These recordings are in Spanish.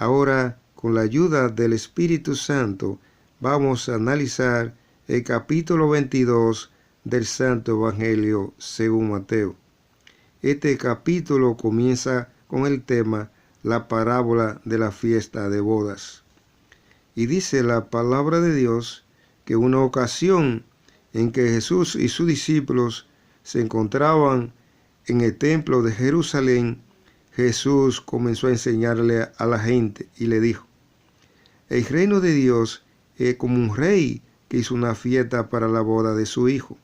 Ahora, con la ayuda del Espíritu Santo, vamos a analizar el capítulo 22 del Santo Evangelio según Mateo. Este capítulo comienza con el tema la parábola de la fiesta de bodas. Y dice la palabra de Dios que una ocasión en que Jesús y sus discípulos se encontraban en el templo de Jerusalén, Jesús comenzó a enseñarle a la gente y le dijo: el reino de Dios es como un rey que hizo una fiesta para la boda de su hijo.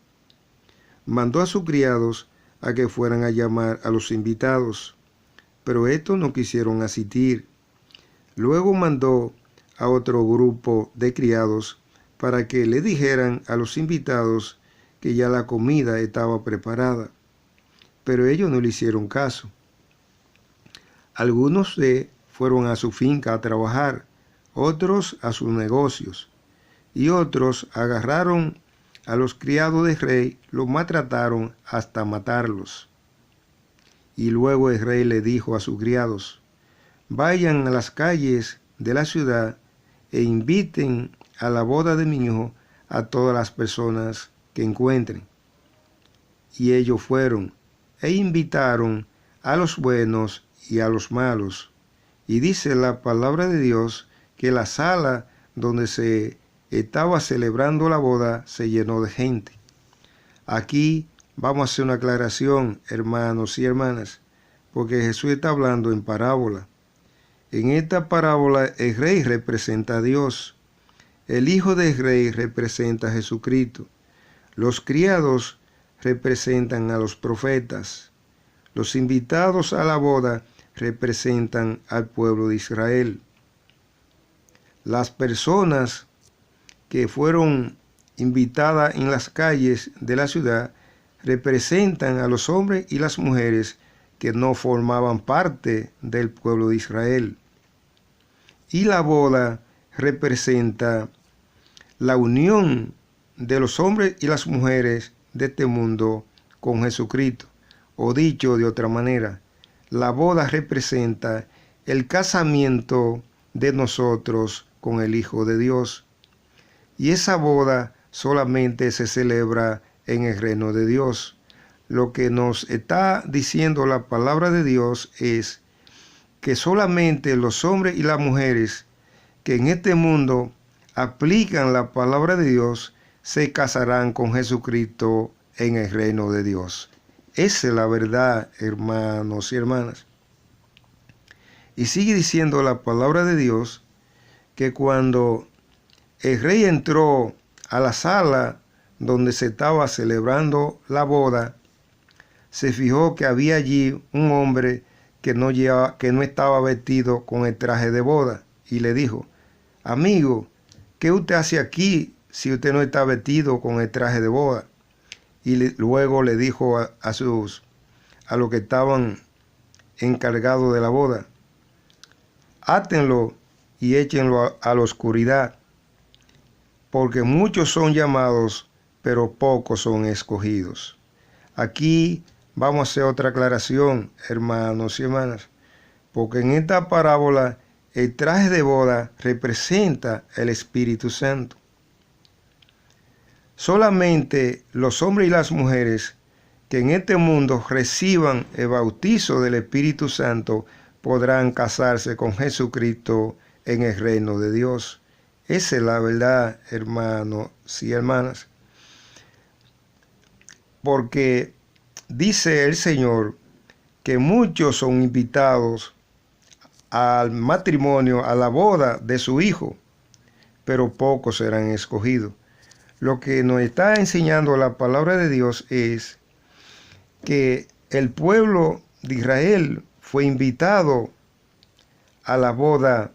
Mandó a sus criados a que fueran a llamar a los invitados, pero estos no quisieron asistir. Luego mandó a otro grupo de criados para que le dijeran a los invitados que ya la comida estaba preparada, pero ellos no le hicieron caso. Algunos fueron a su finca a trabajar, otros a sus negocios, y otros agarraron a los criados del rey, los maltrataron hasta matarlos. Y luego el rey le dijo a sus criados: vayan a las calles de la ciudad e inviten a la boda de mi hijo a todas las personas que encuentren. Y ellos fueron e invitaron a los buenos y a los malos. Y dice la palabra de Dios que la sala donde se estaba celebrando la boda se llenó de gente. Aquí vamos a hacer una aclaración, hermanos y hermanas, porque Jesús está hablando en parábola. En esta parábola el rey representa a Dios, el hijo del rey representa a Jesucristo, los criados representan a los profetas, los invitados a la boda representan al pueblo de Israel. Las personas que fueron invitadas en las calles de la ciudad representan a los hombres y las mujeres que no formaban parte del pueblo de Israel. Y la boda representa la unión de los hombres y las mujeres de este mundo con Jesucristo. O dicho de otra manera, la boda representa el casamiento de nosotros con el Hijo de Dios. Y esa boda solamente se celebra en el reino de Dios. Lo que nos está diciendo la palabra de Dios es que solamente los hombres y las mujeres que en este mundo aplican la palabra de Dios se casarán con Jesucristo en el reino de Dios. Esa es la verdad, hermanos y hermanas. Y sigue diciendo la palabra de Dios que cuando el rey entró a la sala donde se estaba celebrando la boda, se fijó que había allí un hombre que no estaba vestido con el traje de boda, y le dijo: amigo, ¿qué usted hace aquí si usted no está vestido con el traje de boda? Y luego le dijo a los que estaban encargados de la boda: átenlo y échenlo a la oscuridad, porque muchos son llamados, pero pocos son escogidos. Aquí vamos a hacer otra aclaración, hermanos y hermanas, porque en esta parábola el traje de boda representa el Espíritu Santo. Solamente los hombres y las mujeres que en este mundo reciban el bautizo del Espíritu Santo podrán casarse con Jesucristo en el reino de Dios. Esa es la verdad, hermanos y hermanas. Porque dice el Señor que muchos son invitados al matrimonio, a la boda de su Hijo, pero pocos serán escogidos. Lo que nos está enseñando la palabra de Dios es que el pueblo de Israel fue invitado a la boda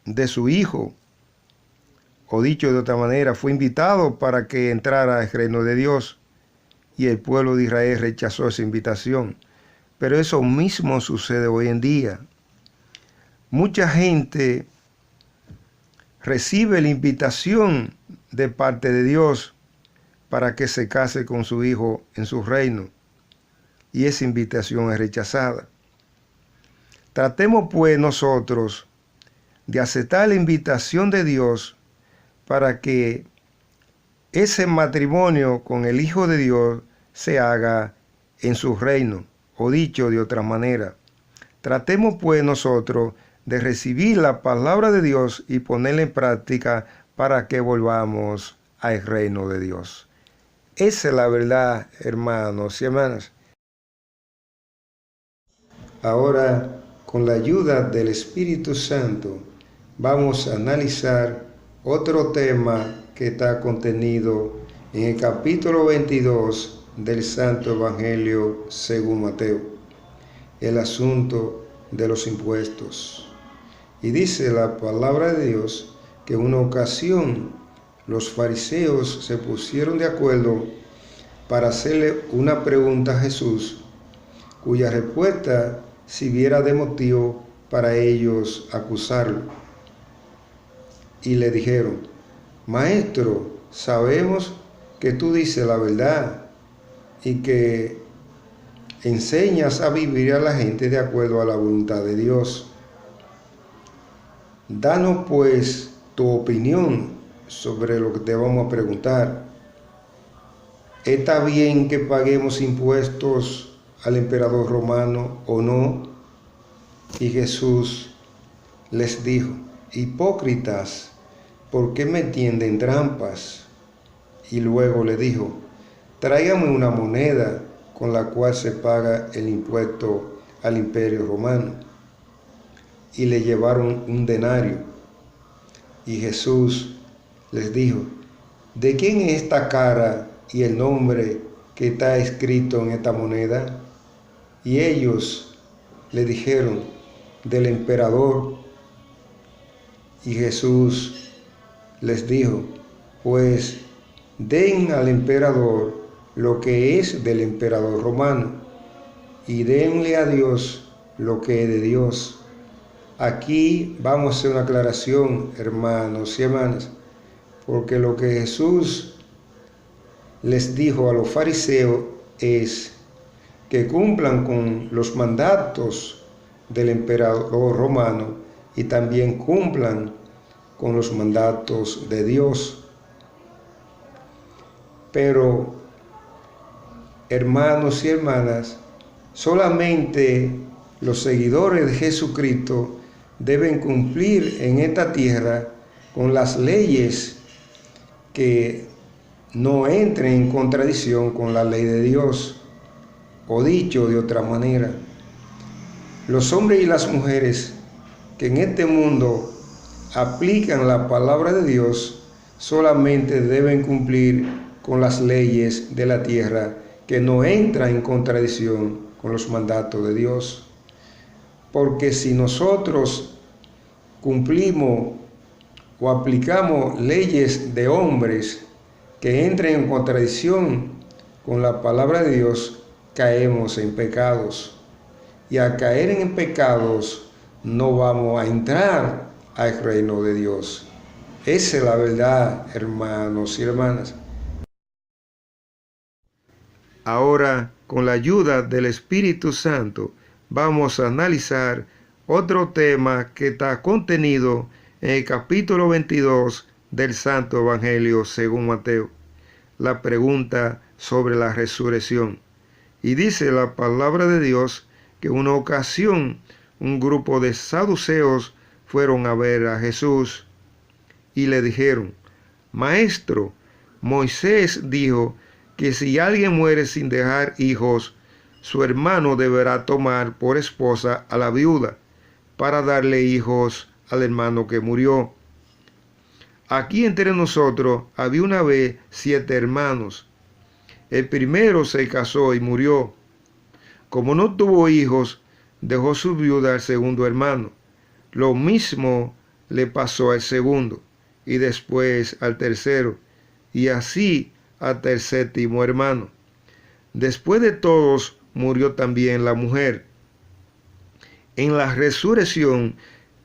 de su Hijo, o dicho de otra manera, fue invitado para que entrara al reino de Dios, y el pueblo de Israel rechazó esa invitación. Pero eso mismo sucede hoy en día. Mucha gente recibe la invitación de parte de Dios para que se case con su Hijo en su reino, y esa invitación es rechazada. Tratemos pues nosotros de aceptar la invitación de Dios para que ese matrimonio con el Hijo de Dios se haga en su reino, o dicho de otra manera. Tratemos pues nosotros de recibir la palabra de Dios y ponerla en práctica para que volvamos al reino de Dios. Esa es la verdad, hermanos y hermanas. Ahora, con la ayuda del Espíritu Santo, vamos a analizar otro tema que está contenido en el capítulo 22 del Santo Evangelio según Mateo, el asunto de los impuestos. Y dice la palabra de Dios que en una ocasión los fariseos se pusieron de acuerdo para hacerle una pregunta a Jesús, cuya respuesta sirviera de motivo para ellos acusarlo. Y le dijeron: Maestro, sabemos que tú dices la verdad y que enseñas a vivir a la gente de acuerdo a la voluntad de Dios. Danos pues tu opinión sobre lo que te vamos a preguntar. ¿Está bien que paguemos impuestos al emperador romano o no? Y Jesús les dijo: Hipócritas, ¿por qué me tienden trampas? Y luego le dijo: Tráigame una moneda con la cual se paga el impuesto al imperio romano. Y le llevaron un denario. Y Jesús les dijo: ¿De quién es esta cara y el nombre que está escrito en esta moneda? Y ellos le dijeron: del emperador. Y Jesús les dijo: pues den al emperador lo que es del emperador romano, y denle a Dios lo que es de Dios. Aquí vamos a hacer una aclaración, hermanos y hermanas, porque lo que Jesús les dijo a los fariseos es que cumplan con los mandatos del emperador romano y también cumplan con los mandatos de Dios. Pero, hermanos y hermanas, solamente los seguidores de Jesucristo deben cumplir en esta tierra con las leyes que no entren en contradicción con la ley de Dios. O dicho de otra manera, los hombres y las mujeres que en este mundo aplican la palabra de Dios solamente deben cumplir con las leyes de la tierra que no entran en contradicción con los mandatos de Dios. Porque si nosotros cumplimos o aplicamos leyes de hombres que entren en contradicción con la palabra de Dios, caemos en pecados. Y al caer en pecados no vamos a entrar al reino de Dios. Esa es la verdad, hermanos y hermanas. Ahora, con la ayuda del Espíritu Santo, vamos a analizar otro tema que está contenido en el capítulo 22 del Santo Evangelio según Mateo, la pregunta sobre la resurrección. Y dice la palabra de Dios que en una ocasión un grupo de saduceos fueron a ver a Jesús y le dijeron: Maestro, Moisés dijo que si alguien muere sin dejar hijos, su hermano deberá tomar por esposa a la viuda para darle hijos al hermano que murió. Aquí entre nosotros había una vez 7 hermanos. El primero se casó y murió. Como no tuvo hijos, dejó su viuda al segundo hermano. Lo mismo le pasó al segundo, y después al tercero, y así hasta el séptimo hermano. Después de todos murió también la mujer. En la resurrección,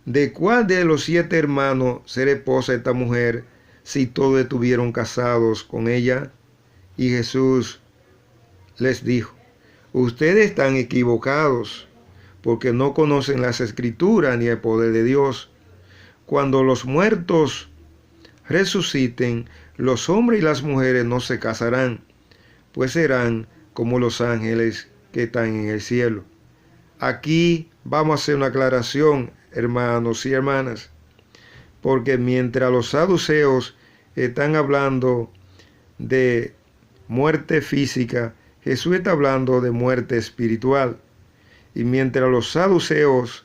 ¿de cuál de los 7 hermanos será esposa esta mujer si todos estuvieron casados con ella? Y Jesús les dijo: ustedes están equivocados, porque no conocen las Escrituras ni el poder de Dios. Cuando los muertos resuciten, los hombres y las mujeres no se casarán, pues serán como los ángeles que están en el cielo. Aquí vamos a hacer una aclaración, hermanos y hermanas, porque mientras los saduceos están hablando de muerte física, Jesús está hablando de muerte espiritual. Y mientras los saduceos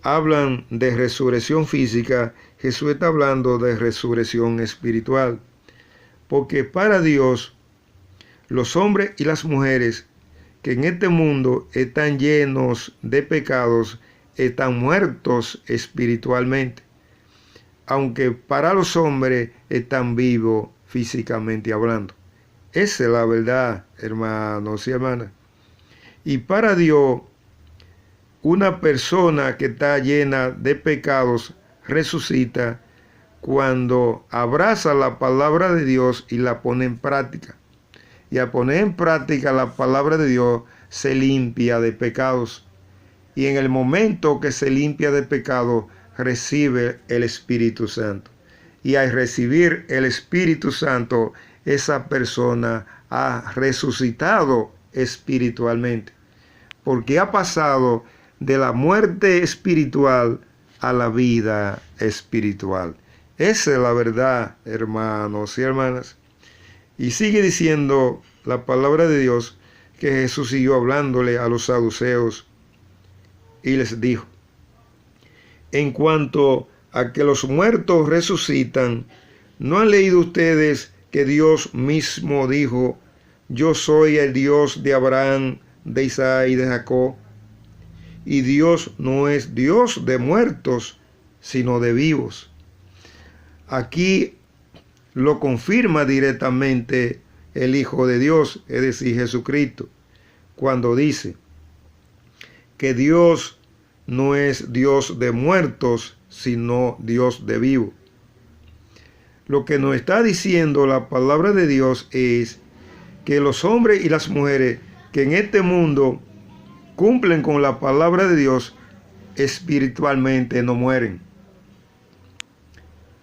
hablan de resurrección física, Jesús está hablando de resurrección espiritual. Porque para Dios, los hombres y las mujeres que en este mundo están llenos de pecados, están muertos espiritualmente. Aunque para los hombres están vivos físicamente hablando. Esa es la verdad, hermanos y hermanas. Y para Dios, una persona que está llena de pecados resucita cuando abraza la palabra de Dios y la pone en práctica. Y al poner en práctica la palabra de Dios, se limpia de pecados. Y en el momento que se limpia de pecado, recibe el Espíritu Santo. Y al recibir el Espíritu Santo, esa persona ha resucitado espiritualmente. Porque ha pasado de la muerte espiritual a la vida espiritual. Esa es la verdad, hermanos y hermanas. Y sigue diciendo la palabra de Dios que Jesús siguió hablándole a los saduceos y les dijo: en cuanto a que los muertos resucitan, ¿no han leído ustedes que Dios mismo dijo: yo soy el Dios de Abraham, de Isaac y de Jacob? Y Dios no es Dios de muertos, sino de vivos. Aquí lo confirma directamente el Hijo de Dios, es decir, Jesucristo, cuando dice que Dios no es Dios de muertos, sino Dios de vivos. Lo que nos está diciendo la palabra de Dios es que los hombres y las mujeres que en este mundo cumplen con la palabra de Dios, espiritualmente no mueren.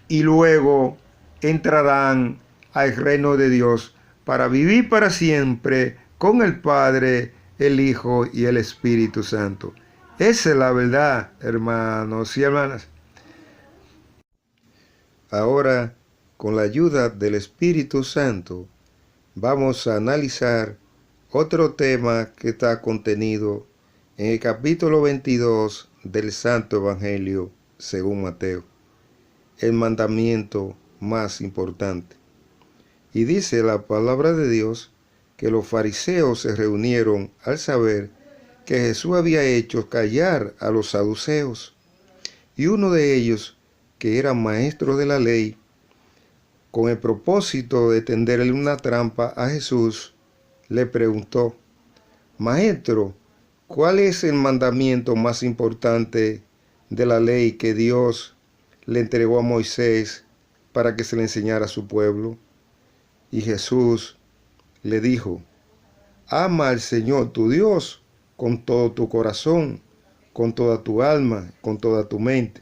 Y luego entrarán al reino de Dios para vivir para siempre con el Padre, el Hijo y el Espíritu Santo. Esa es la verdad, hermanos y hermanas. Ahora, con la ayuda del Espíritu Santo, vamos a analizar otro tema que está contenido en el capítulo 22 del Santo Evangelio según Mateo, el mandamiento más importante. Y dice la palabra de Dios que los fariseos se reunieron al saber que Jesús había hecho callar a los saduceos, y uno de ellos, que era maestro de la ley, con el propósito de tenderle una trampa a Jesús, le preguntó: Maestro, ¿cuál es el mandamiento más importante de la ley que Dios le entregó a Moisés para que se le enseñara a su pueblo? Y Jesús le dijo: ama al Señor tu Dios con todo tu corazón, con toda tu alma, con toda tu mente.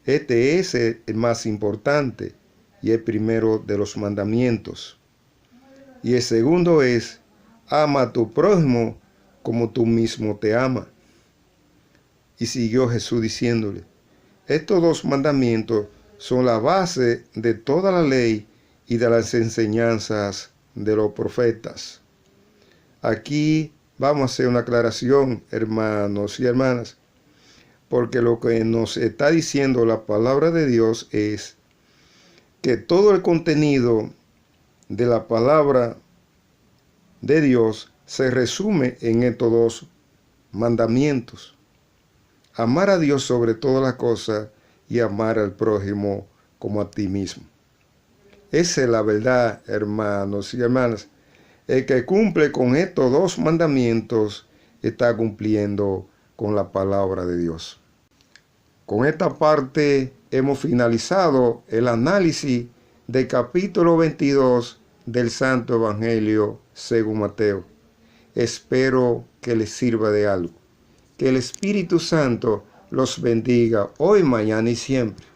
Este es el más importante y el primero de los mandamientos. Y el segundo es: ama a tu prójimo como tú mismo te amas. Y siguió Jesús diciéndole: estos dos mandamientos son la base de toda la ley y de las enseñanzas de los profetas. Aquí vamos a hacer una aclaración, hermanos y hermanas, porque lo que nos está diciendo la palabra de Dios es que todo el contenido de la palabra de Dios se resume en estos dos mandamientos: amar a Dios sobre todas las cosas y amar al prójimo como a ti mismo. Esa es la verdad, hermanos y hermanas. El que cumple con estos dos mandamientos está cumpliendo con la palabra de Dios. Con esta parte hemos finalizado el análisis del capítulo 22 del Santo Evangelio según Mateo. Espero que les sirva de algo. Que el Espíritu Santo los bendiga hoy, mañana y siempre.